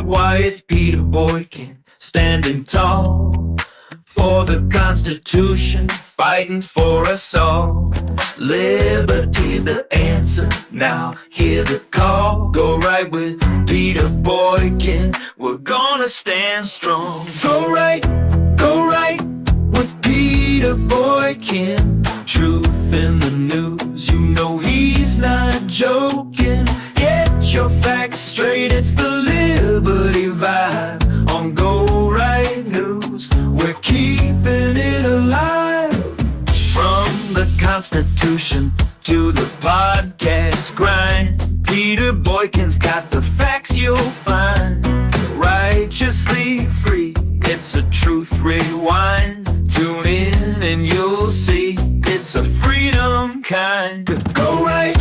why it's Peter Boykin, standing tall for the Constitution, fighting for us all. Liberty's the answer, now hear the call. Go right with Peter Boykin, we're gonna stand strong. Go right with Peter Boykin. Truth in the news, you know he's not joking. Get your facts straight, it's the Liberty Vibe on Go Right News. We're keeping it alive. From the Constitution to the podcast grind, Peter Boykin's got the facts you'll find. Righteously free, it's a truth rewind. Tune in and you'll see it's a freedom kind. Go right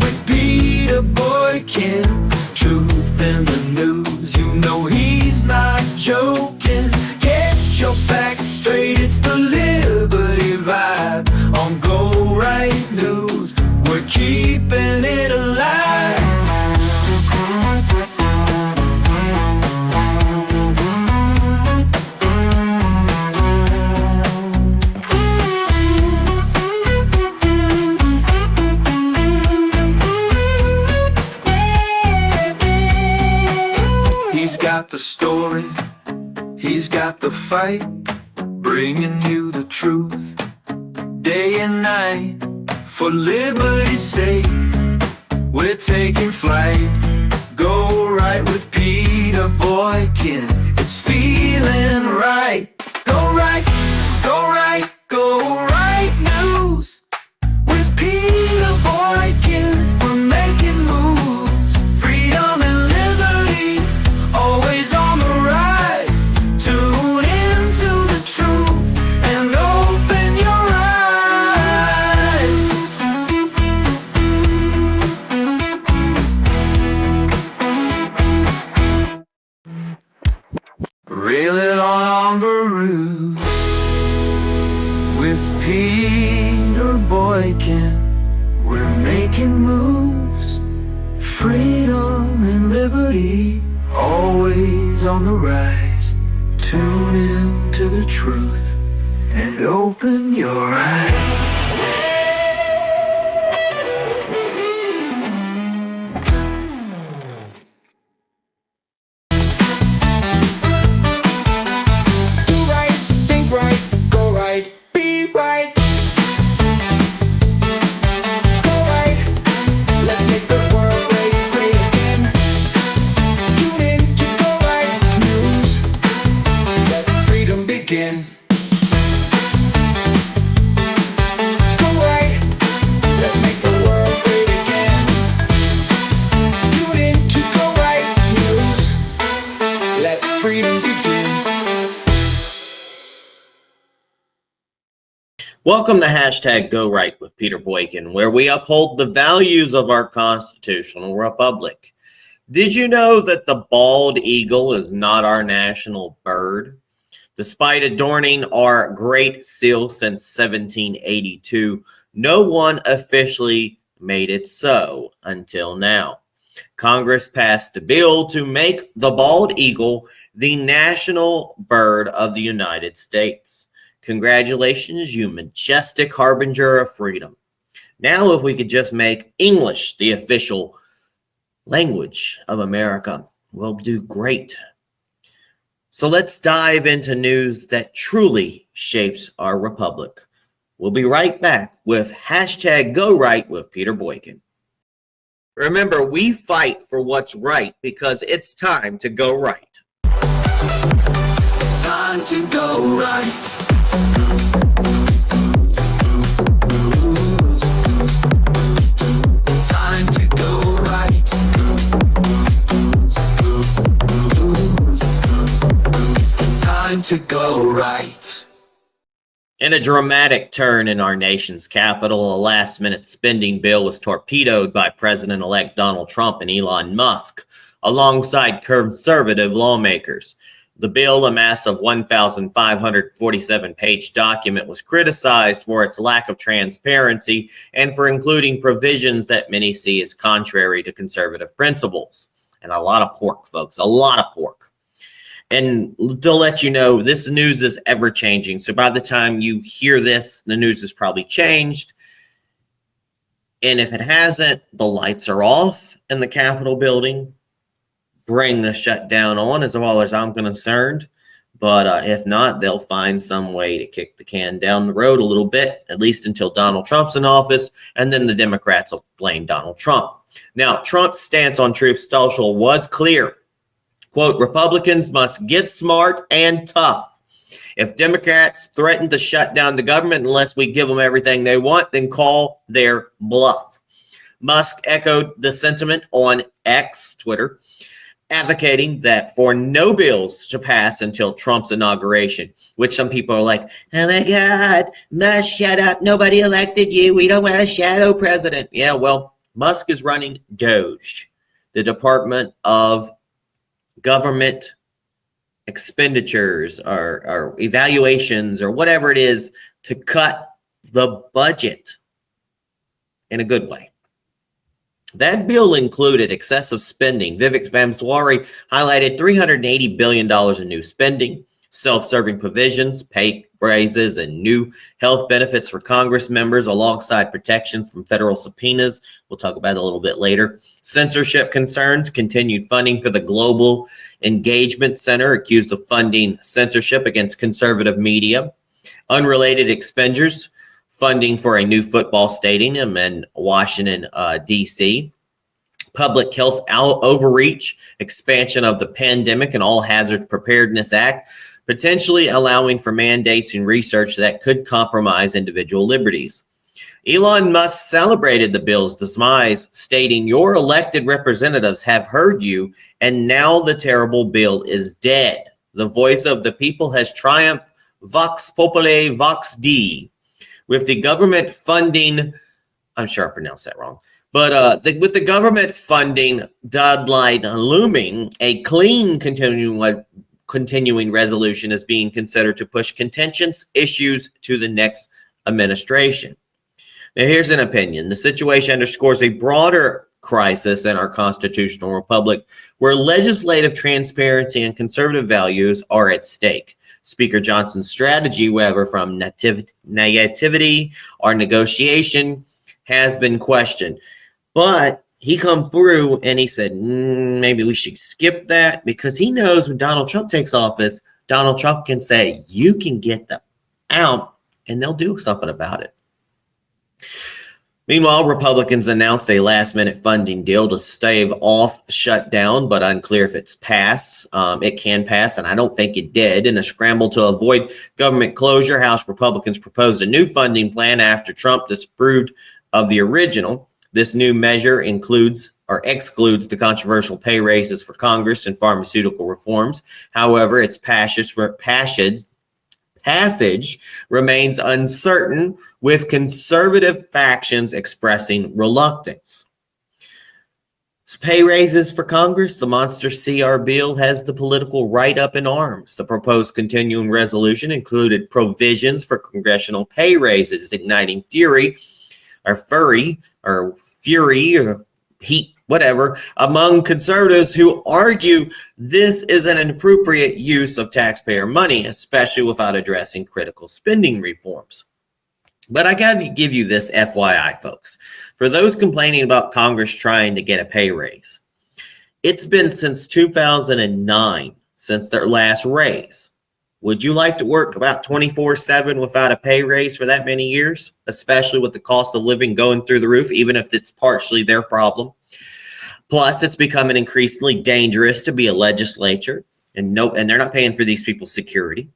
with Peter Boykin. Truth in the news, you know he's not joking. Get your facts straight, it's the Liberty Vibe on Go Right News. We're keeping it alive. He's got the story, he's got the fight, bringing you the truth, day and night. For liberty's sake, we're taking flight. Go right with Peter Boykin, it's feeling right. Go right news. With Peter Boykin, we're making moves. Freedom and liberty, always on the rise. Tune into the truth and open your eyes. Reel it on Baru with Peter Boykin. We're making moves. Freedom and liberty, always on the rise. Tune in to the truth and open your eyes. Do right, think right, go right, be right. Go right, let's make the world great again. Tune in to Go Right News, let freedom begin. Go right, let's make the world great again. Tune in to Go Right News, let freedom begin. Welcome to hashtag Go Right with Peter Boykin, where we uphold the values of our constitutional republic. Did you know that the bald eagle is not our national bird? Despite adorning our great seal since 1782, no one officially made it so until now. Congress passed a bill to make the bald eagle the national bird of the United States. Congratulations, you majestic harbinger of freedom. Now, if we could just make English the official language of America, we'll do great. So let's dive into news that truly shapes our republic. We'll be right back with hashtag Go Right with Peter Boykin. Remember, we fight for what's right because it's time to go right. Time to go right. Time to go right. Time to go right. In a dramatic turn in our nation's capital, a last-minute spending bill was torpedoed by President-elect Donald Trump and Elon Musk, alongside conservative lawmakers. The bill, a massive 1,547-page document, was criticized for its lack of transparency and for including provisions that many see as contrary to conservative principles. and a lot of pork, folks, a lot of pork. And to let you know, this news is ever changing. So by the time you hear this, the news has probably changed. And if it hasn't, the lights are off in the Capitol building. Bring the shutdown on, as well as I'm concerned. But if not, they'll find some way to kick the can down the road a little bit, at least until Donald Trump's in office, and then the Democrats will blame Donald Trump. Now, Trump's stance on Truth Social was clear. Quote, Republicans must get smart and tough. If Democrats threaten to shut down the government unless we give them everything they want, then call their bluff. Musk echoed the sentiment on X, Twitter, advocating that for no bills to pass until Trump's inauguration, which some people are like, oh my God, Musk, shut up. Nobody elected you. We don't want a shadow president. Yeah, well, Musk is running DOGE, the Department of Government Expenditures or evaluations or whatever it is to cut the budget in a good way. That bill included excessive spending. Vivek Vamswari highlighted $380 billion in new spending, self-serving provisions, pay raises, and new health benefits for Congress members alongside protection from federal subpoenas. We'll talk about it a little bit later. Censorship concerns, continued funding for the Global Engagement Center, accused of funding censorship against conservative media. Unrelated expenditures, funding for a new football stadium in Washington, D.C., public health overreach, expansion of the Pandemic and All Hazards Preparedness Act, potentially allowing for mandates and research that could compromise individual liberties. Elon Musk celebrated the bill's demise, stating, your elected representatives have heard you, and now the terrible bill is dead. The voice of the people has triumphed. Vox populi, vox Dei. With the government funding, I'm sure I pronounced that wrong, but with the government funding deadline looming, a clean continuing resolution is being considered to push contentious issues to the next administration. Now, here's an opinion. The situation underscores a broader crisis in our constitutional republic where legislative transparency and conservative values are at stake. Speaker Johnson's strategy, whether from naivety or negotiation, has been questioned. But he come through and he said, maybe we should skip that, because he knows when Donald Trump takes office, Donald Trump can say, you can get them out, and they'll do something about it. Meanwhile, Republicans announced a last-minute funding deal to stave off shutdown, but unclear if it's passed. It can pass, and I don't think it did. In a scramble to avoid government closure, House Republicans proposed a new funding plan after Trump disapproved of the original. This new measure includes or excludes the controversial pay raises for Congress and pharmaceutical reforms. However, its passage remains uncertain, with conservative factions expressing reluctance. So pay raises for Congress, the monster CR bill has the political right up in arms. The proposed continuing resolution included provisions for congressional pay raises, igniting fury or heat, whatever, among conservatives who argue this is an inappropriate use of taxpayer money, especially without addressing critical spending reforms. But I gotta give you this FYI, folks. For those complaining about Congress trying to get a pay raise, it's been since 2009 since their last raise. Would you like to work about 24/7 without a pay raise for that many years, especially with the cost of living going through the roof, even if it's partially their problem? Plus, it's becoming increasingly dangerous to be a legislature, and they're not paying for these people's security.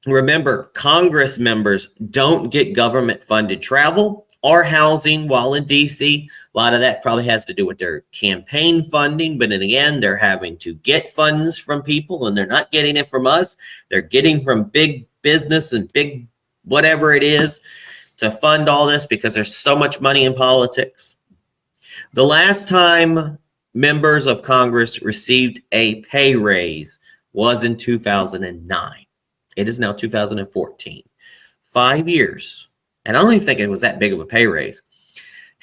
Remember, Congress members don't get government-funded travel or housing while in D.C. A lot of that probably has to do with their campaign funding, but in the end, they're having to get funds from people, and they're not getting it from us. They're getting from big business and big whatever it is to fund all this, because there's so much money in politics. The last time members of Congress received a pay raise was in 2009. It is now 2014. 5 years. And I don't even think it was that big of a pay raise.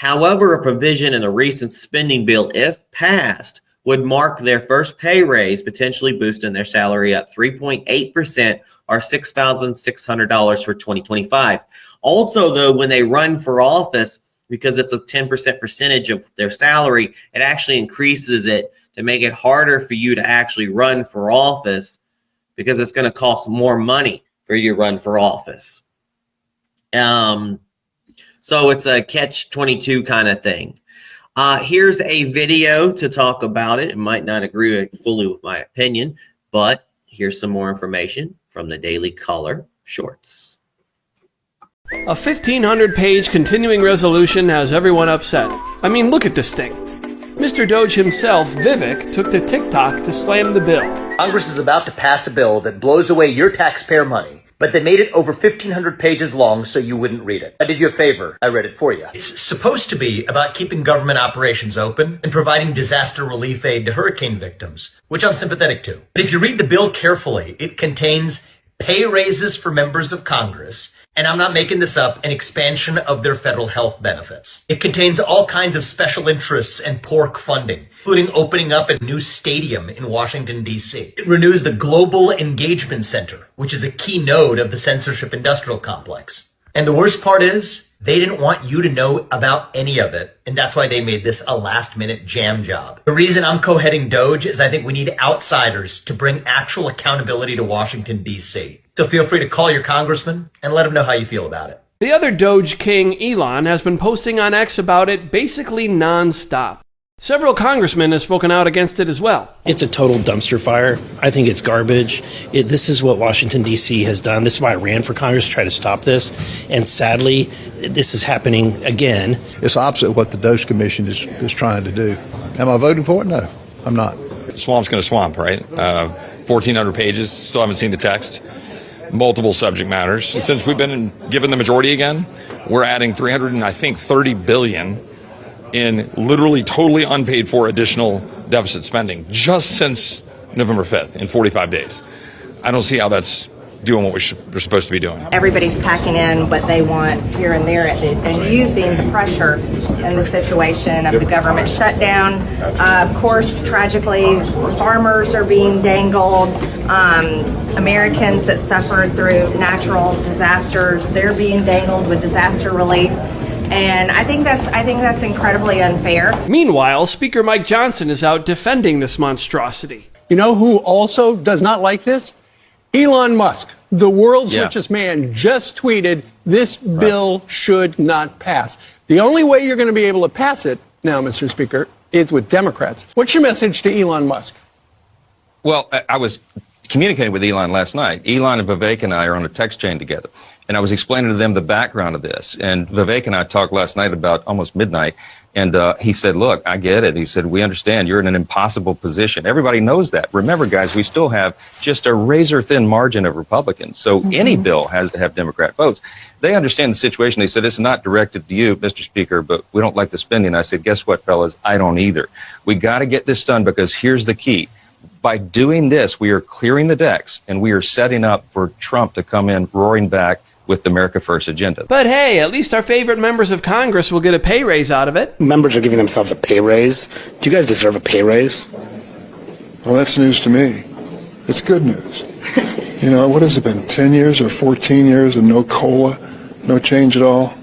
However, a provision in the recent spending bill, if passed, would mark their first pay raise, potentially boosting their salary up 3.8% or $6,600 for 2025. Also, though, when they run for office, because it's a 10% percentage of their salary, it actually increases it to make it harder for you to actually run for office because it's going to cost more money for you to run for office. So it's a catch-22 kind of thing. Here's a video to talk about it. It might not agree fully with my opinion, but here's some more information from the Daily Caller Shorts. A 1,500-page continuing resolution has everyone upset. I mean, look at this thing. Mr. Doge himself, Vivek, took to TikTok to slam the bill. Congress is about to pass a bill that blows away your taxpayer money, but they made it over 1,500 pages long so you wouldn't read it. I did you a favor. I read it for you. It's supposed to be about keeping government operations open and providing disaster relief aid to hurricane victims, which I'm sympathetic to. But if you read the bill carefully, it contains pay raises for members of Congress, and I'm not making this up, an expansion of their federal health benefits. It contains all kinds of special interests and pork funding, including opening up a new stadium in Washington, D.C. It renews the Global Engagement Center, which is a key node of the censorship industrial complex. And the worst part is, they didn't want you to know about any of it, and that's why they made this a last-minute jam job. The reason I'm co-heading Doge is I think we need outsiders to bring actual accountability to Washington, D.C. So feel free to call your congressman and let him know how you feel about it. The other Doge king, Elon, has been posting on X about it basically non-stop. Several congressmen have spoken out against it as well. It's a total dumpster fire. I think it's garbage. This is what Washington, D.C. has done. This is why I ran for Congress, to try to stop this. And sadly, this is happening again. It's opposite of what the Doge Commission is trying to do. Am I voting for it? No, I'm not. Swamp's going to swamp, right? 1,400 pages. Still haven't seen the text. Multiple subject matters. Since we've been given the majority again, we're adding $330 billion in literally totally unpaid for additional deficit spending just since November 5th in 45 days. I don't see how that's doing what we're supposed to be doing. Everybody's packing in what they want here and there and using the pressure and the situation of the government shutdown. Of course, tragically, farmers are being dangled. Americans that suffered through natural disasters, they're being dangled with disaster relief. And I think that's incredibly unfair. Meanwhile, Speaker Mike Johnson is out defending this monstrosity. You know who also does not like this? Elon Musk, the world's richest man, just tweeted, this bill should not pass. The only way you're going to be able to pass it now, Mr. Speaker, is with Democrats. What's your message to Elon Musk? Well, I was communicating with Elon last night. Elon and Vivek and I are on a text chain together. And I was explaining to them the background of this. And Vivek and I talked last night about almost midnight. And he said, look, I get it. He said, we understand you're in an impossible position. Everybody knows that. Remember, guys, we still have just a razor-thin margin of Republicans. So any bill has to have Democrat votes. They understand the situation. They said, it's not directed to you, Mr. Speaker, but we don't like the spending. I said, guess what, fellas? I don't either. We got to get this done because here's the key. By doing this, we are clearing the decks, and we are setting up for Trump to come in roaring back with the America First agenda. But hey, at least our favorite members of Congress will get a pay raise out of it. Members are giving themselves a pay raise. Do you guys deserve a pay raise? Well, that's news to me. It's good news. You know, what has it been, 10 years or 14 years of no COLA, no change at all?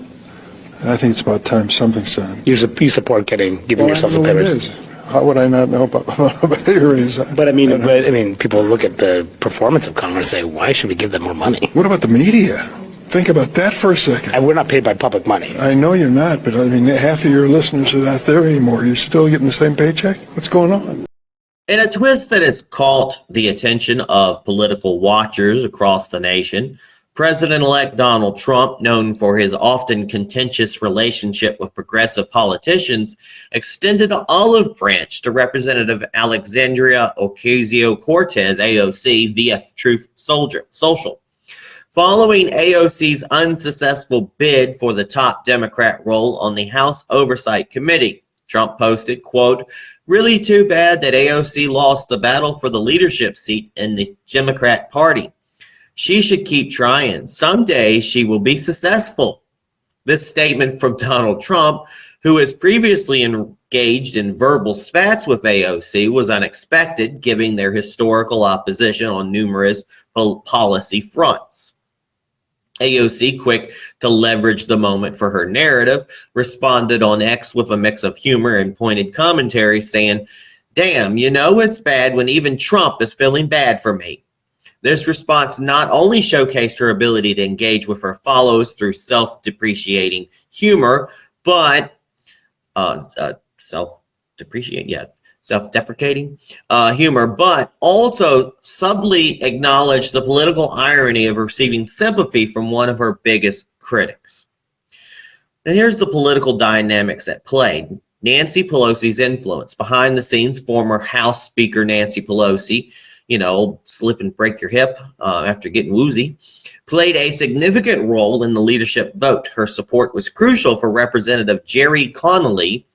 I think it's about time something's done. You support giving yourselves a pay raise? How would I not know about a pay raise? But I mean, people look at the performance of Congress and say, why should we give them more money? What about the media? Think about that for a second. And we're not paid by public money. I know you're not, but I mean, half of your listeners are not there anymore. You're still getting the same paycheck? What's going on? In a twist that has caught the attention of political watchers across the nation, President-elect Donald Trump, known for his often contentious relationship with progressive politicians, extended an olive branch to Representative Alexandria Ocasio-Cortez, AOC, via Truth Social. Following AOC's unsuccessful bid for the top Democrat role on the House Oversight Committee, Trump posted, quote, really too bad that AOC lost the battle for the leadership seat in the Democrat Party. She should keep trying. Someday she will be successful. This statement from Donald Trump who has previously engaged in verbal spats with AOC, was unexpected, given their historical opposition on numerous policy fronts. AOC, quick to leverage the moment for her narrative, responded on X with a mix of humor and pointed commentary, saying, "Damn, you know it's bad when even Trump is feeling bad for me." This response not only showcased her ability to engage with her followers through self-depreciating humor, but self-deprecating humor, but also subtly acknowledged the political irony of receiving sympathy from one of her biggest critics. And here's the political dynamics at play. Nancy Pelosi's influence. Behind the scenes, former House Speaker Nancy Pelosi, slip and break your hip after getting woozy, played a significant role in the leadership vote. Her support was crucial for Representative Jerry Connolly,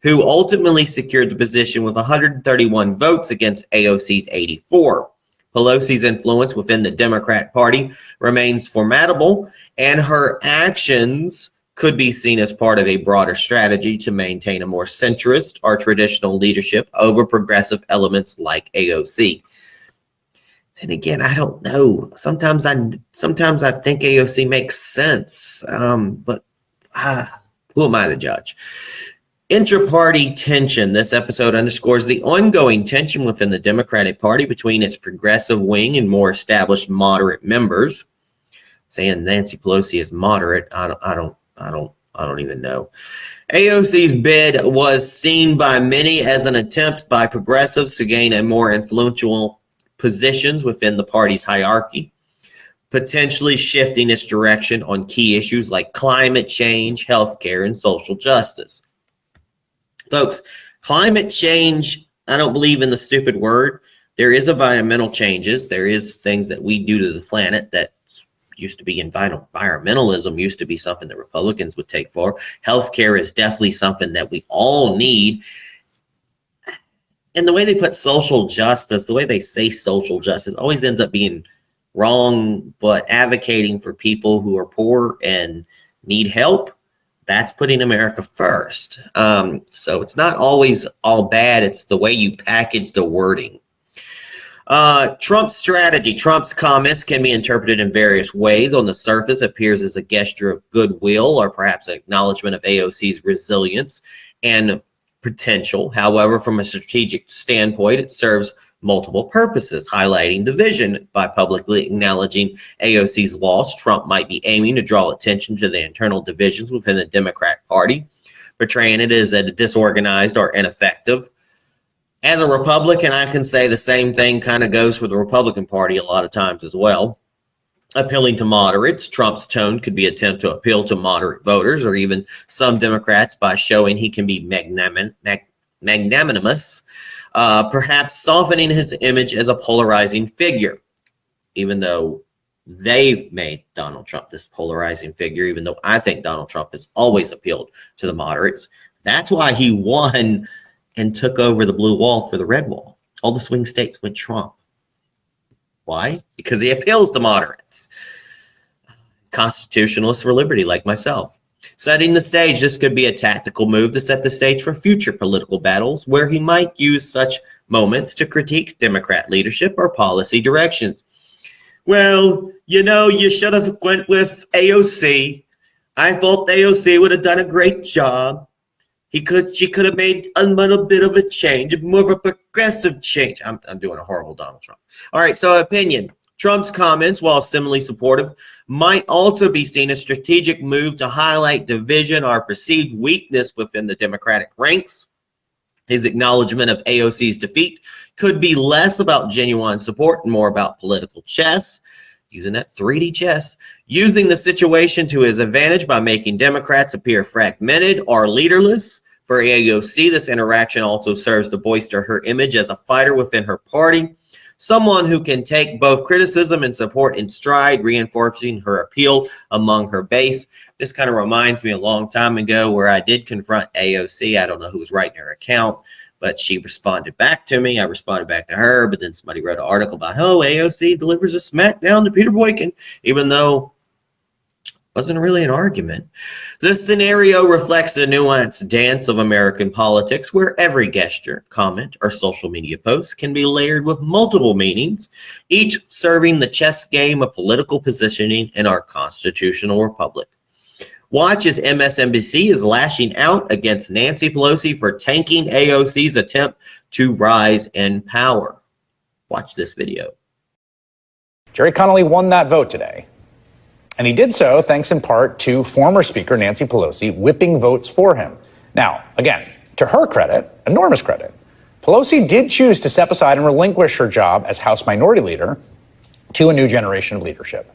who ultimately secured the position with 131 votes against AOC's 84. Pelosi's influence within the Democrat Party remains formidable, and her actions could be seen as part of a broader strategy to maintain a more centrist or traditional leadership over progressive elements like AOC. Then again, I don't know. Sometimes I think AOC makes sense, but who am I to judge? Intra-party tension. This episode underscores the ongoing tension within the Democratic Party between its progressive wing and more established moderate members. Saying Nancy Pelosi is moderate, I don't even know. AOC's bid was seen by many as an attempt by progressives to gain a more influential positions within the party's hierarchy, potentially shifting its direction on key issues like climate change, healthcare, and social justice. Folks, climate change, I don't believe in the stupid word. There is environmental changes. There is things that we do to the planet that used to be environmentalism, used to be something that Republicans would take for. Healthcare is definitely something that we all need. And the way they put social justice, the way they say social justice, always ends up being wrong, but advocating for people who are poor and need help, that's putting America first. So it's not always all bad. It's the way you package the wording. Trump's strategy. Trump's comments can be interpreted in various ways. On the surface, it appears as a gesture of goodwill or perhaps an acknowledgement of AOC's resilience and potential. However, from a strategic standpoint, it serves multiple purposes, highlighting division. By publicly acknowledging AOC's loss, Trump might be aiming to draw attention to the internal divisions within the Democratic Party, portraying it as a disorganized or ineffective. As a Republican, I can say the same thing kind of goes for the Republican Party a lot of times as well. Appealing to moderates, Trump's tone could be an attempt to appeal to moderate voters or even some Democrats by showing he can be magnanimous, perhaps softening his image as a polarizing figure, even though they've made Donald Trump this polarizing figure, even though I think Donald Trump has always appealed to the moderates. That's why he won and took over the blue wall for the red wall. All the swing states went Trump. Why? Because he appeals to moderates. Constitutionalists for liberty, like myself. Setting the stage, this could be a tactical move to set the stage for future political battles where he might use such moments to critique Democrat leadership or policy directions. Well, you should have went with AOC. I thought AOC would have done a great job. She could have made a little bit of a change, more of a progressive change. I'm doing a horrible Donald Trump. All right, so opinion. Trump's comments, while similarly supportive, might also be seen as a strategic move to highlight division or perceived weakness within the Democratic ranks. His acknowledgement of AOC's defeat could be less about genuine support and more about political chess, using that 3D chess, using the situation to his advantage by making Democrats appear fragmented or leaderless. For AOC, this interaction also serves to bolster her image as a fighter within her party, someone who can take both criticism and support in stride, reinforcing her appeal among her base. This kind of reminds me a long time ago where I did confront AOC. I don't know who was writing her account, but she responded back to me. I responded back to her, but then somebody wrote an article about, AOC delivers a smackdown to Peter Boykin, even though Wasn't really an argument. This scenario reflects the nuanced dance of American politics, where every gesture, comment, or social media post can be layered with multiple meanings, each serving the chess game of political positioning in our constitutional republic. Watch as MSNBC is lashing out against Nancy Pelosi for tanking AOC's attempt to rise in power. Watch this video. Jerry Connolly won that vote today. And he did so thanks in part to former Speaker Nancy Pelosi whipping votes for him. Now, again, to her credit, enormous credit, Pelosi did choose to step aside and relinquish her job as House Minority Leader to a new generation of leadership.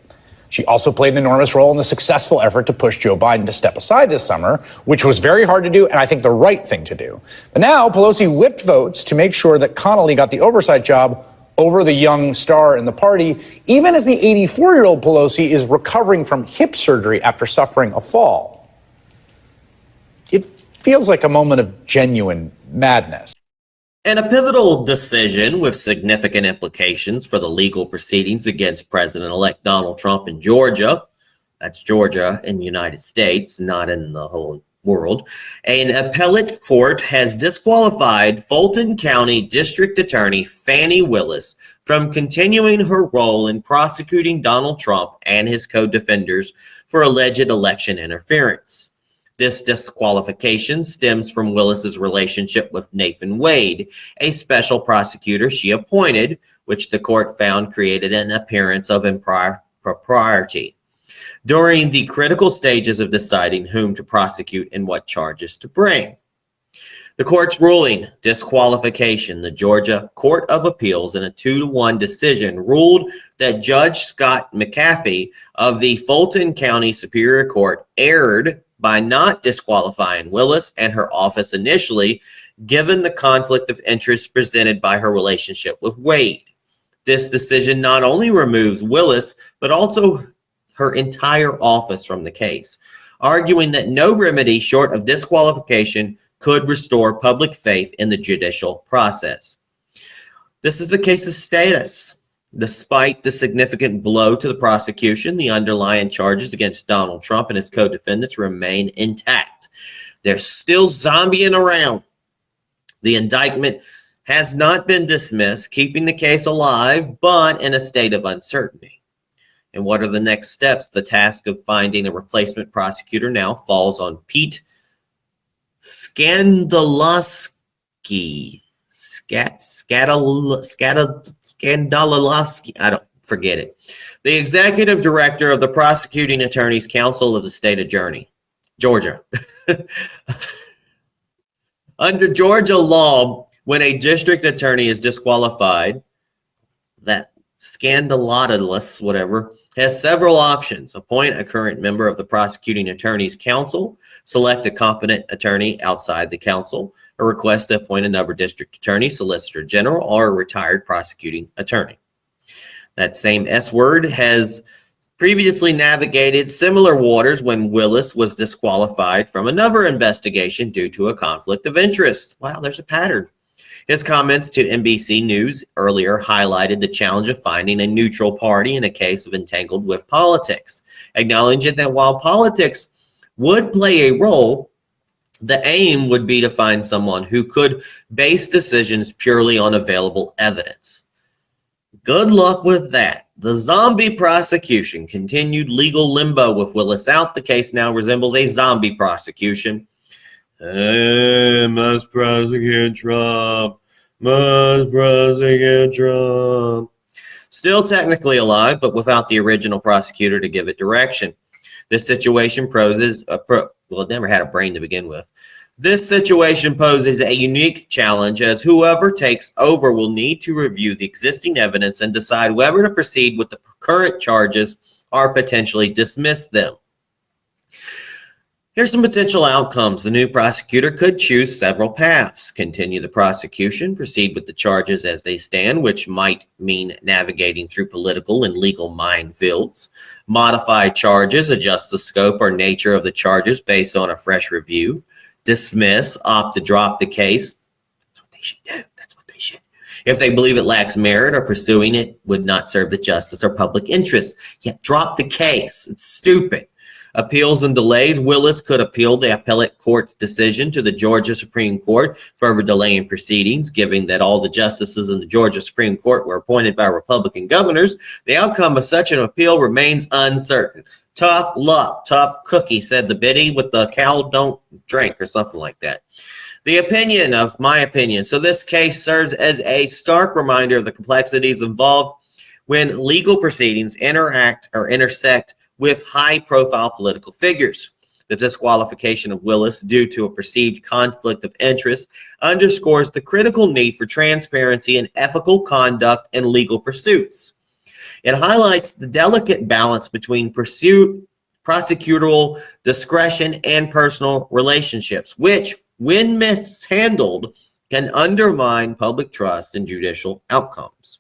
She also played an enormous role in the successful effort to push Joe Biden to step aside this summer, which was very hard to do and I think the right thing to do. But now Pelosi whipped votes to make sure that Connolly got the oversight job over the young star in the party, even as the 84-year-old Pelosi is recovering from hip surgery after suffering a fall. It feels like a moment of genuine madness. And a pivotal decision with significant implications for the legal proceedings against President-elect Donald Trump in Georgia. That's Georgia in the United States, not in the whole world. An appellate court has disqualified Fulton County District Attorney Fani Willis from continuing her role in prosecuting Donald Trump and his co-defenders for alleged election interference. This disqualification stems from Willis's relationship with Nathan Wade, a special prosecutor she appointed, which the court found created an appearance of impropriety during the critical stages of deciding whom to prosecute and what charges to bring. The court's ruling, disqualification, the Georgia Court of Appeals in a 2-1 decision ruled that Judge Scott McAfee of the Fulton County Superior Court erred by not disqualifying Willis and her office initially, given the conflict of interest presented by her relationship with Wade. This decision not only removes Willis, but also her entire office from the case, arguing that no remedy short of disqualification could restore public faith in the judicial process. This is the case's status. Despite the significant blow to the prosecution, the underlying charges against Donald Trump and his co-defendants remain intact. They're still zombieing around. The indictment has not been dismissed, keeping the case alive, but in a state of uncertainty. And what are the next steps? The task of finding a replacement prosecutor now falls on Pete Skandalowski. Skandalowski. I don't forget it. The executive director of the Prosecuting Attorneys Council of the state of Georgia. Under Georgia law, when a district attorney is disqualified, that scandalous, whatever, has several options. Appoint a current member of the Prosecuting Attorneys Council, select a competent attorney outside the council, or request to appoint another district attorney, solicitor general, or a retired prosecuting attorney. That same S word has previously navigated similar waters when Willis was disqualified from another investigation due to a conflict of interest. Wow, there's a pattern. His comments to NBC News earlier highlighted the challenge of finding a neutral party in a case of entangled with politics, acknowledging that while politics would play a role, the aim would be to find someone who could base decisions purely on available evidence. Good luck with that. The zombie prosecution continued legal limbo with Willis out. The case now resembles a zombie prosecution. Must prosecute Trump. Must prosecute Trump. Still technically alive, but without the original prosecutor to give it direction. This situation poses it never had a brain to begin with. This situation poses a unique challenge, as whoever takes over will need to review the existing evidence and decide whether to proceed with the current charges or potentially dismiss them. Here's some potential outcomes. The new prosecutor could choose several paths: continue the prosecution, proceed with the charges as they stand, which might mean navigating through political and legal minefields, modify charges, adjust the scope or nature of the charges based on a fresh review, dismiss, opt to drop the case. That's what they should do. That's what they should. If they believe it lacks merit or pursuing it would not serve the justice or public interest, yet drop the case. It's stupid. appeals and delays. Willis could appeal the appellate court's decision to the Georgia Supreme Court, further delaying proceedings. Given that all the justices in the Georgia Supreme Court were appointed by Republican governors, the outcome of such an appeal remains uncertain. Tough luck, tough cookie, said the biddy with the cow don't drink, or something like that. The opinion of my opinion. So this case serves as a stark reminder of the complexities involved when legal proceedings interact or intersect with high-profile political figures. The disqualification of Willis due to a perceived conflict of interest underscores the critical need for transparency and ethical conduct in legal pursuits. It highlights the delicate balance between prosecutorial discretion and personal relationships, which, when mishandled, can undermine public trust in judicial outcomes.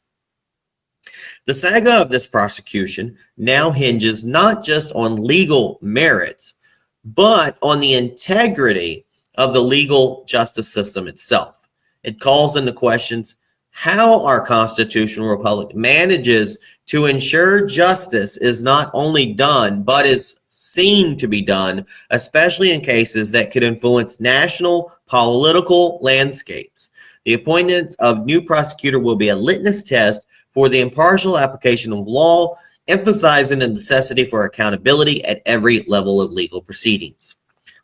The saga of this prosecution now hinges not just on legal merits, but on the integrity of the legal justice system itself. It calls into questions how our constitutional republic manages to ensure justice is not only done, but is seen to be done, especially in cases that could influence national political landscapes. The appointment of new prosecutor will be a litmus test for the impartial application of law, emphasizing the necessity for accountability at every level of legal proceedings.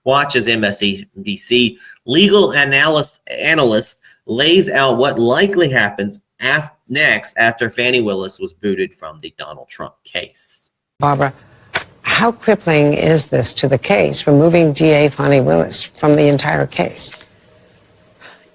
Watch as MSNBC legal analyst lays out what likely happens next after Fani Willis was booted from the Donald Trump case. Barbara, how crippling is this to the case, removing DA Fani Willis from the entire case?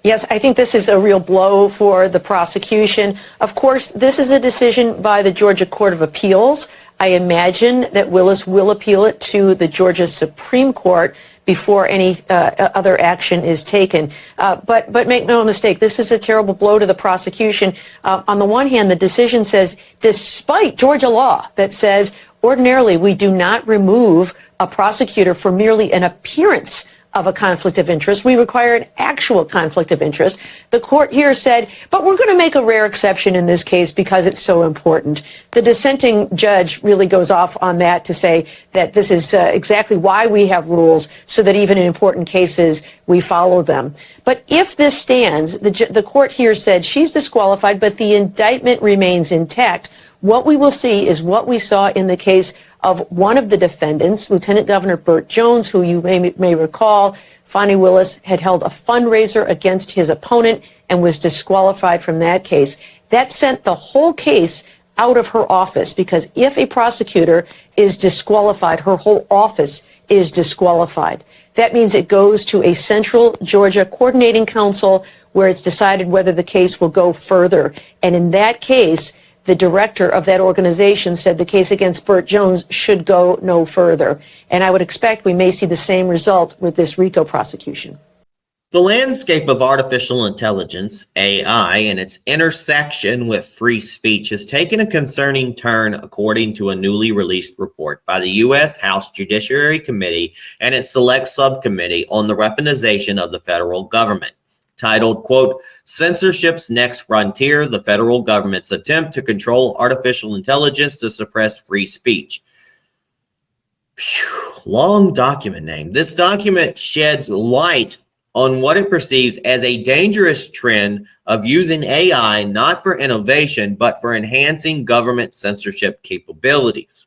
Yes, I think this is a real blow for the prosecution. Of course, this is a decision by the Georgia Court of Appeals. I imagine that Willis will appeal it to the Georgia Supreme Court before any other action is taken. But make no mistake, this is a terrible blow to the prosecution. On the one hand, the decision says, despite Georgia law that says ordinarily we do not remove a prosecutor for merely an appearance of a conflict of interest. We require an actual conflict of interest. The court here said, but we're going to make a rare exception in this case because it's so important. The dissenting judge really goes off on that to say that this is exactly why we have rules, so that even in important cases we follow them. But if this stands, the court here said she's disqualified, but the indictment remains intact. What we will see is what we saw in the case of one of the defendants, Lieutenant Governor Burt Jones, who you may recall, Fani Willis had held a fundraiser against his opponent and was disqualified from that case. That sent the whole case out of her office, because if a prosecutor is disqualified, her whole office is disqualified. That means it goes to a central Georgia coordinating council where it's decided whether the case will go further. And in that case, the director of that organization said the case against Burt Jones should go no further. And I would expect we may see the same result with this RICO prosecution. The landscape of artificial intelligence, AI, and its intersection with free speech has taken a concerning turn, according to a newly released report by the U.S. House Judiciary Committee and its Select Subcommittee on the Weaponization of the Federal Government, titled, quote, Censorship's Next Frontier, the Federal Government's Attempt to Control Artificial Intelligence to Suppress Free Speech. Phew, long document name. This document sheds light on what it perceives as a dangerous trend of using AI not for innovation, but for enhancing government censorship capabilities.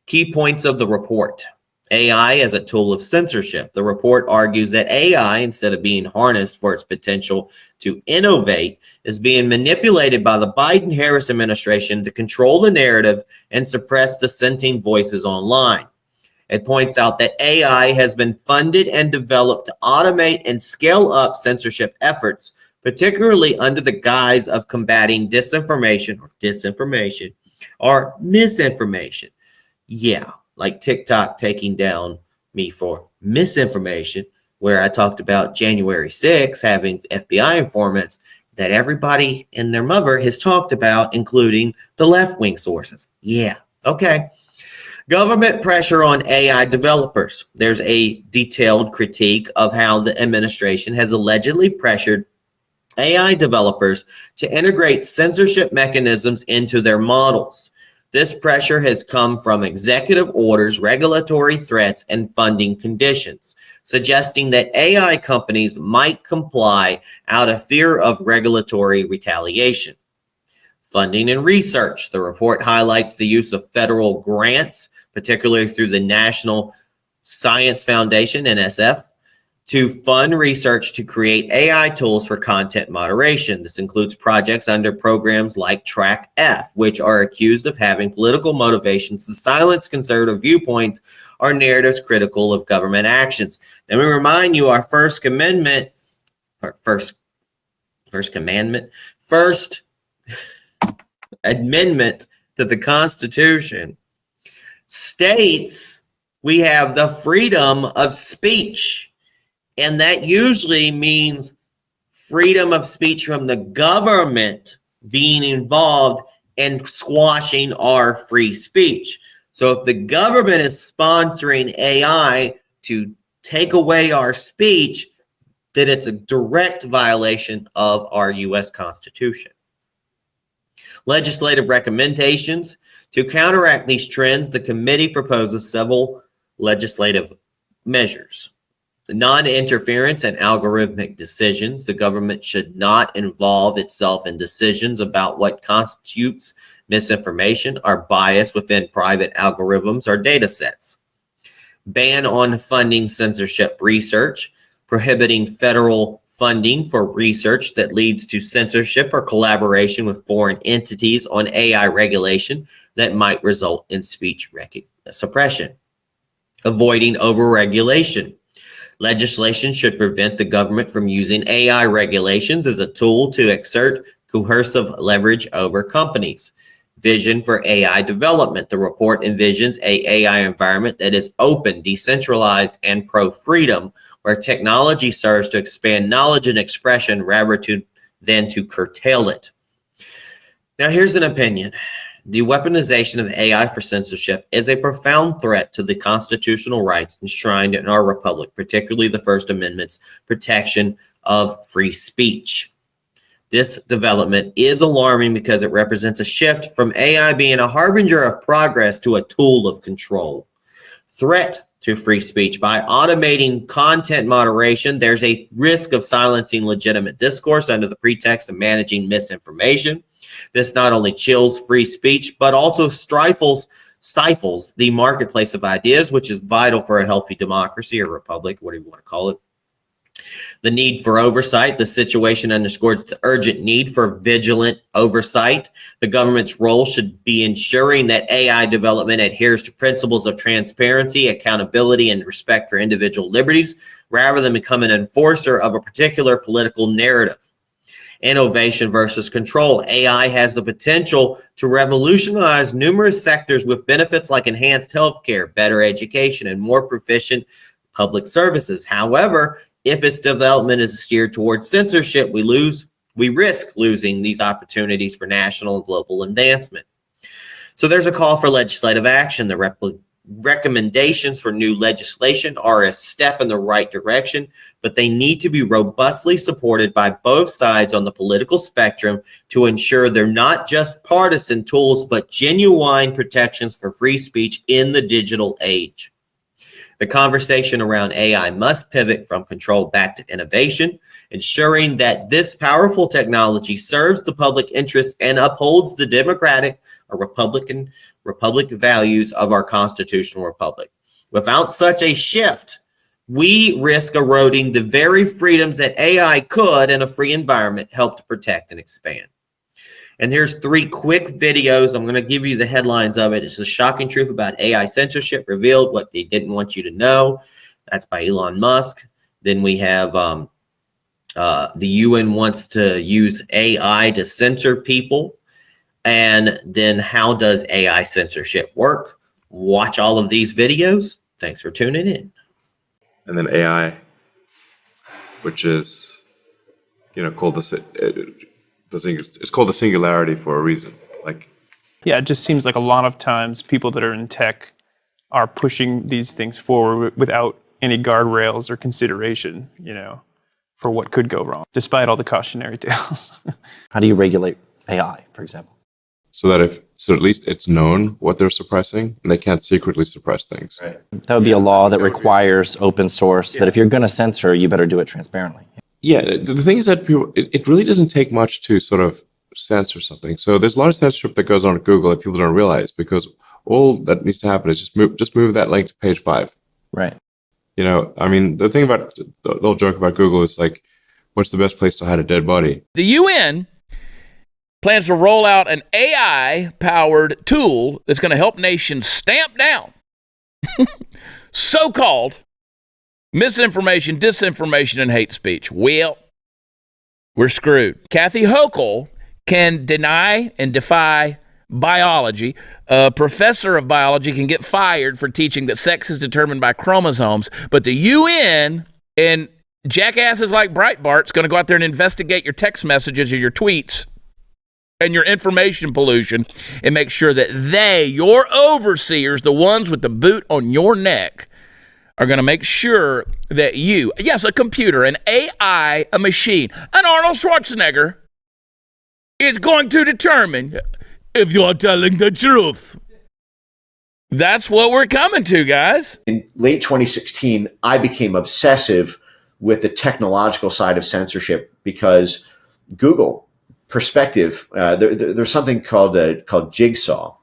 Key points of the report. AI as a tool of censorship. The report argues that AI, instead of being harnessed for its potential to innovate, is being manipulated by the Biden-Harris administration to control the narrative and suppress dissenting voices online. It points out that AI has been funded and developed to automate and scale up censorship efforts, particularly under the guise of combating disinformation or misinformation. Yeah, like TikTok taking down me for misinformation, where I talked about January 6th having FBI informants that everybody and their mother has talked about, including the left-wing sources. Yeah, okay. Government pressure on AI developers. There's a detailed critique of how the administration has allegedly pressured AI developers to integrate censorship mechanisms into their models. This pressure has come from executive orders, regulatory threats, and funding conditions, suggesting that AI companies might comply out of fear of regulatory retaliation. Funding and research. The report highlights the use of federal grants, particularly through the National Science Foundation, NSF, to fund research to create AI tools for content moderation. This includes projects under programs like Track F, which are accused of having political motivations to silence conservative viewpoints or narratives critical of government actions. Let me remind you, our First Amendment to the Constitution states we have the freedom of speech. And that usually means freedom of speech from the government being involved in squashing our free speech. So if the government is sponsoring AI to take away our speech, then it's a direct violation of our U.S. Constitution. Legislative recommendations. To counteract these trends, the committee proposes several legislative measures. Non-interference and algorithmic decisions. The government should not involve itself in decisions about what constitutes misinformation or bias within private algorithms or data sets. Ban on funding censorship research, prohibiting federal funding for research that leads to censorship or collaboration with foreign entities on AI regulation that might result in speech suppression. Avoiding overregulation. Legislation should prevent the government from using AI regulations as a tool to exert coercive leverage over companies. Vision for AI development. The report envisions an AI environment that is open, decentralized, and pro-freedom, where technology serves to expand knowledge and expression rather than to curtail it. Now, here's an opinion. The weaponization of AI for censorship is a profound threat to the constitutional rights enshrined in our republic, particularly the First Amendment's protection of free speech. This development is alarming because it represents a shift from AI being a harbinger of progress to a tool of control. Threat to free speech. By automating content moderation, there's a risk of silencing legitimate discourse under the pretext of managing misinformation. This not only chills free speech, but also stifles the marketplace of ideas, which is vital for a healthy democracy or republic, whatever you want to call it. The need for oversight. The situation underscores the urgent need for vigilant oversight. The government's role should be ensuring that AI development adheres to principles of transparency, accountability, and respect for individual liberties, rather than become an enforcer of a particular political narrative. Innovation versus control. AI has the potential to revolutionize numerous sectors with benefits like enhanced healthcare, better education, and more proficient public services. However, if its development is steered towards censorship, we risk losing these opportunities for national and global advancement. So there's a call for legislative action. The recommendations for new legislation are a step in the right direction, but they need to be robustly supported by both sides on the political spectrum to ensure they're not just partisan tools, but genuine protections for free speech in the digital age. The conversation around AI must pivot from control back to innovation, ensuring that this powerful technology serves the public interest and upholds the democratic or republic values of our constitutional republic. Without such a shift, we risk eroding the very freedoms that AI could, in a free environment, help to protect and expand. And here's 3 quick videos. I'm going to give you the headlines of it. It's the shocking truth about AI censorship revealed, what they didn't want you to know. That's by Elon Musk. Then we have the UN wants to use AI to censor people. And then how does AI censorship work? Watch all of these videos. Thanks for tuning in. And then AI, which is, called this. It's called the singularity for a reason. Yeah, it just seems like a lot of times people that are in tech are pushing these things forward without any guardrails or consideration, for what could go wrong, despite all the cautionary tales. How do you regulate AI, for example? so at least it's known what they're suppressing, and they can't secretly suppress things. Right. That would be a law that requires open source, that if you're going to censor, you better do it transparently. Yeah, the thing is that people, it really doesn't take much to sort of censor something. So there's a lot of censorship that goes on at Google that people don't realize, because all that needs to happen is just move that link to page 5. Right. You know, I mean, the thing about the little joke about Google is like, what's the best place to hide a dead body? The UN plans to roll out an AI-powered tool that's going to help nations stamp down so-called misinformation, disinformation, and hate speech. Well, we're screwed. Kathy Hochul can deny and defy biology. A professor of biology can get fired for teaching that sex is determined by chromosomes, but the UN and jackasses like Breitbart's going to go out there and investigate your text messages or your tweets and your information pollution and make sure that they, your overseers, the ones with the boot on your neck, are going to make sure that you, yes, a computer, an AI, a machine, an Arnold Schwarzenegger, is going to determine if you're telling the truth. That's what we're coming to, guys. In late 2016, I became obsessive with the technological side of censorship because Google perspective, there's something called Jigsaw,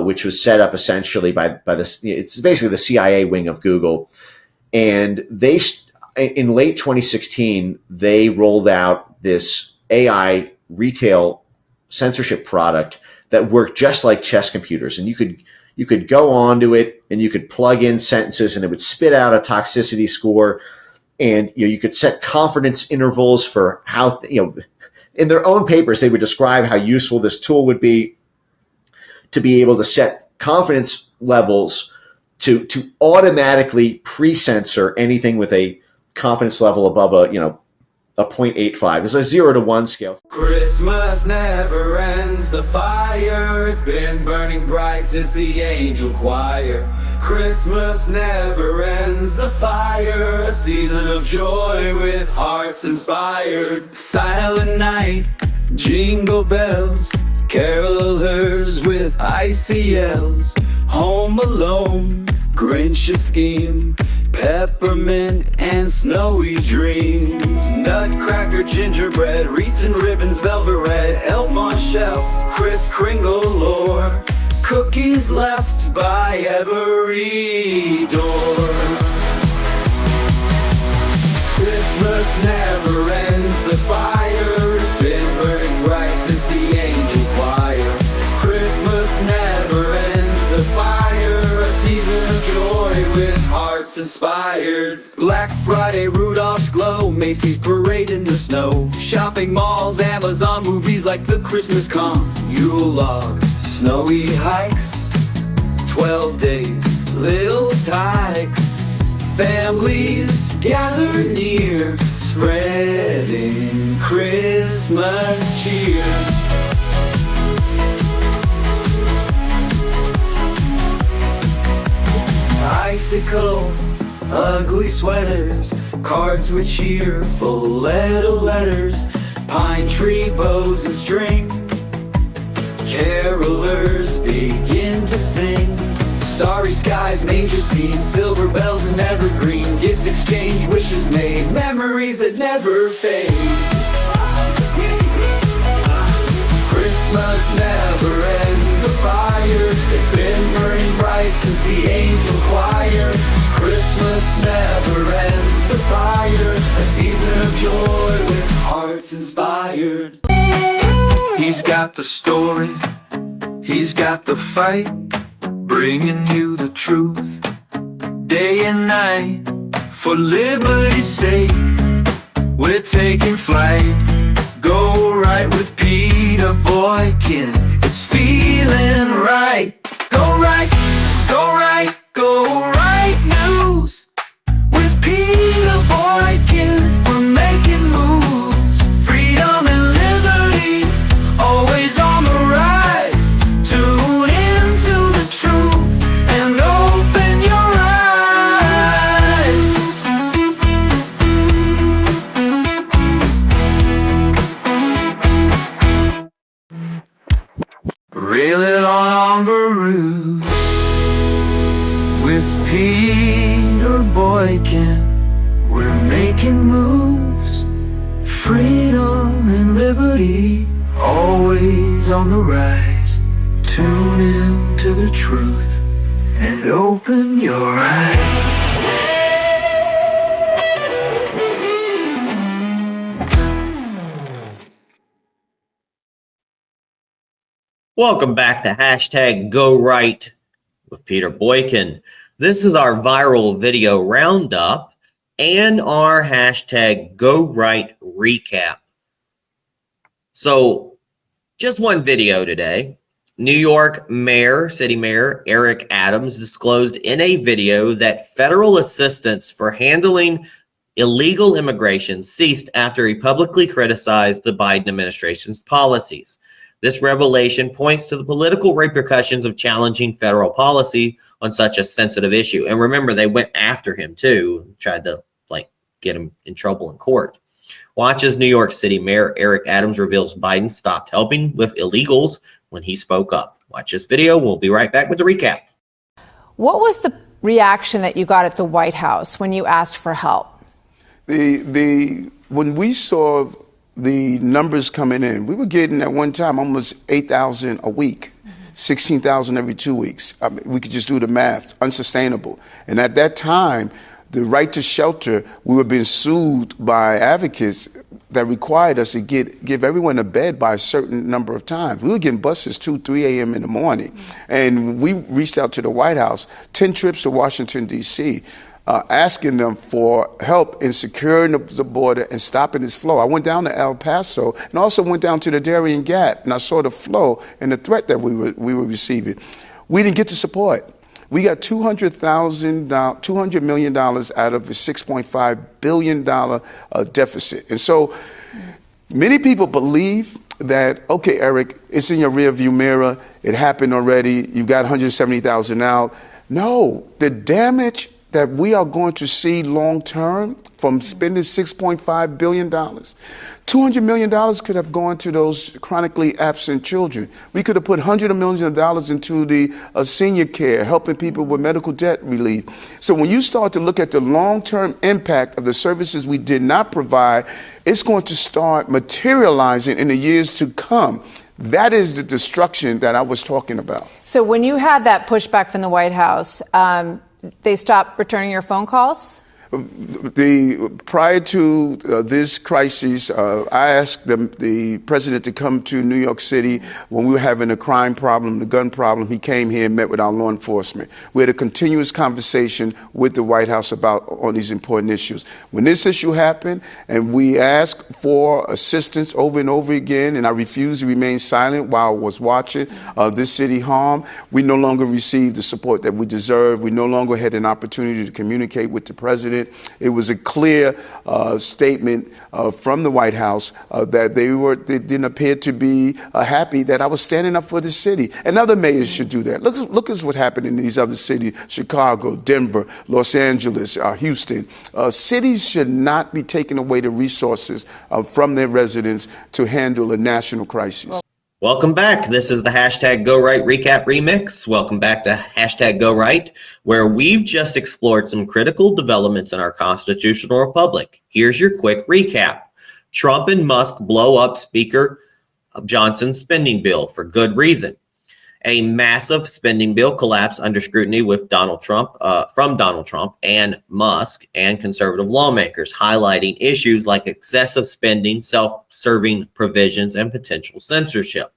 which was set up essentially by this. It's basically the CIA wing of Google, and they in late 2016 they rolled out this AI retail censorship product that worked just like chess computers, and you could go onto it and you could plug in sentences and it would spit out a toxicity score, and you could set confidence intervals for how in their own papers they would describe how useful this tool would be to be able to set confidence levels to automatically pre-censor anything with a confidence level above a 0.85. It's a 0 to 1 scale. Christmas never ends, the fire, it's been burning bright since the angel choir. Christmas never ends, the fire, a season of joy with hearts inspired. Silent night, jingle bells, carolers with ICLs. Home alone, Grinch scheme, peppermint and snowy dreams. Nutcracker, gingerbread, wreaths and ribbons, velvet red, elf on shelf, Kris Kringle lore, cookies left by every door. Christmas never ends, the fire's been burning bright since the angel choir. Christmas never ends, the fire, a season of joy with hearts inspired. Black Friday, Rudolph's glow, Macy's parade in the snow, shopping malls, Amazon movies like the Christmas Con, Yule log, snowy hikes, 12 days, little tykes, families gather near, spreading Christmas cheer. Icicles, ugly sweaters, cards with cheerful little letters, pine tree bows and string, carolers begin to sing. Starry skies, manger scenes, silver bells and evergreen, gifts exchanged, wishes made, memories that never fade. Christmas never ends, the fire, it's been burning bright since the angel choir. Christmas never ends, the fire, a season of joy with hearts inspired. He's got the story, he's got the fight, bringing you the truth, day and night. For liberty's sake, we're taking flight. Go right with Peter Boykin, it's feeling right. Go right, go right, go right news. With Peter Boykin, we're making moves. Freedom and liberty, always on the rise. Tune into the truth and open your eyes. Railing on Baru with Peter Boykin. We're making moves, freedom and liberty, always on the rise. Tune in to the truth and open your eyes. Welcome back to hashtag Go Right with Peter Boykin. This is our viral video roundup and our hashtag Go Right recap. So just one video today. New York City Mayor Eric Adams disclosed in a video that federal assistance for handling illegal immigration ceased after he publicly criticized the Biden administration's policies. This revelation points to the political repercussions of challenging federal policy on such a sensitive issue. And remember, they went after him too, tried to get him in trouble in court. Watch as New York City Mayor Eric Adams reveals Biden stopped helping with illegals when he spoke up. Watch this video. We'll be right back with the recap. What was the reaction that you got at the White House when you asked for help? When we saw the numbers coming in, we were getting at one time almost 8,000 a week, 16,000 every 2 weeks. I mean, we could just do the math, unsustainable. And at that time, the right to shelter, we were being sued by advocates that required us to give everyone a bed by a certain number of times. We were getting buses 2, 3 a.m. in the morning. And we reached out to the White House, 10 trips to Washington, D.C., asking them for help in securing the border and stopping this flow. I went down to El Paso and also went down to the Darien Gap, and I saw the flow and the threat that we were receiving. We didn't get the support. We got $200 million out of a $6.5 billion deficit. And so many people believe that, okay, Eric, it's in your rearview mirror. It happened already. You got 170,000 out. No, the damage that we are going to see long term from spending $6.5 billion. $200 million could have gone to those chronically absent children. We could have put hundreds of millions of dollars into the senior care, helping people with medical debt relief. So when you start to look at the long-term impact of the services we did not provide, it's going to start materializing in the years to come. That is the destruction that I was talking about. So when you had that pushback from the White House, they stopped returning your phone calls? Prior to this crisis, I asked the president to come to New York City when we were having a crime problem, the gun problem. He came here and met with our law enforcement. We had a continuous conversation with the White House on these important issues. When this issue happened and we asked for assistance over and over again, and I refused to remain silent while I was watching this city harm, we no longer received the support that we deserved. We no longer had an opportunity to communicate with the president. It was a clear statement from the White House that they didn't appear to be happy that I was standing up for the city. And other mayors should do that. Look at what happened in these other cities: Chicago, Denver, Los Angeles, Houston. Cities should not be taking away the resources from their residents to handle a national crisis. Welcome back. This is the hashtag Go Right Recap Remix. Welcome back to hashtag Go Right, where we've just explored some critical developments in our constitutional republic. Here's your quick recap. Trump and Musk blow up Speaker Johnson's spending bill for good reason. A massive spending bill collapsed under scrutiny with from Donald Trump and Musk and conservative lawmakers, highlighting issues like excessive spending, self-serving provisions, and potential censorship.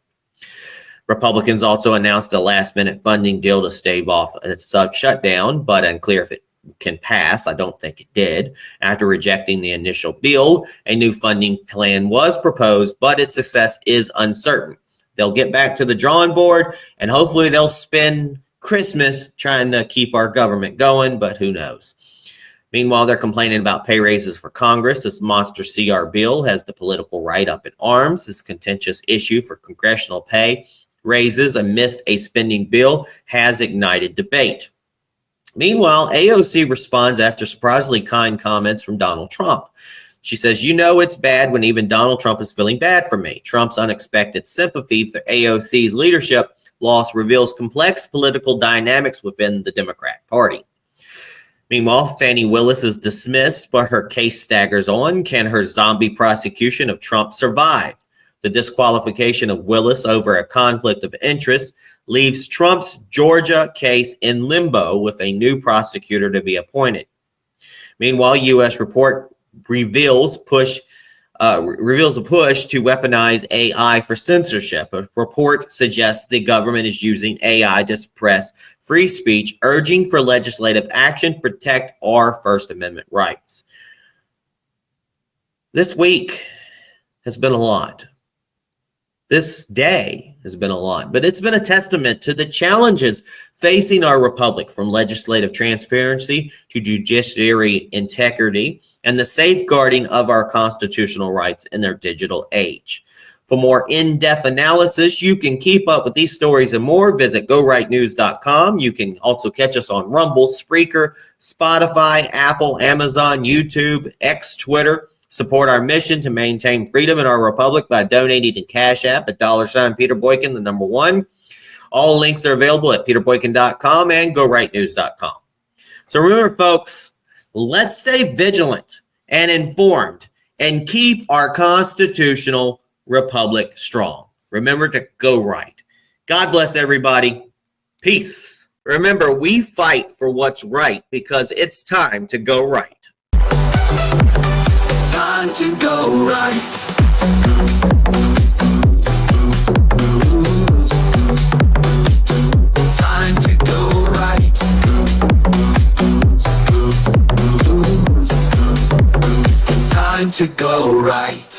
Republicans also announced a last-minute funding deal to stave off a shutdown, but unclear if it can pass. I don't think it did. After rejecting the initial bill, a new funding plan was proposed, but its success is uncertain. They'll get back to the drawing board, and hopefully they'll spend Christmas trying to keep our government going, but who knows? Meanwhile, they're complaining about pay raises for Congress. This monster CR bill has the political right up in arms. This contentious issue for congressional pay raises amidst a spending bill has ignited debate. Meanwhile, AOC responds after surprisingly kind comments from Donald Trump. She says, "You know it's bad when even Donald Trump is feeling bad for me. Trump's unexpected sympathy for AOC's leadership loss reveals complex political dynamics within the Democrat Party. Meanwhile, Fani Willis is dismissed, but her case staggers on. Can her zombie prosecution of Trump survive? The disqualification of Willis over a conflict of interest leaves Trump's Georgia case in limbo with a new prosecutor to be appointed. Meanwhile, U.S. report reveals a push to weaponize AI for censorship. A report suggests the government is using AI to suppress free speech, urging for legislative action to protect our First Amendment rights. This week has been a lot. This day has been a lot, but it's been a testament to the challenges facing our republic, from legislative transparency to judiciary integrity and the safeguarding of our constitutional rights in their digital age. For more in-depth analysis, you can keep up with these stories and more. Visit GoRightNews.com. You can also catch us on Rumble, Spreaker, Spotify, Apple, Amazon, YouTube, X, Twitter. Support our mission to maintain freedom in our republic by donating to Cash App at $ Peter Boykin, the number 1. All links are available at peterboykin.com and GoRightNews.com. So remember, folks, let's stay vigilant and informed and keep our constitutional republic strong. Remember to go right. God bless everybody. Peace. Remember, we fight for what's right because it's time to go right. Time to go right. Time to go right. Time to go right.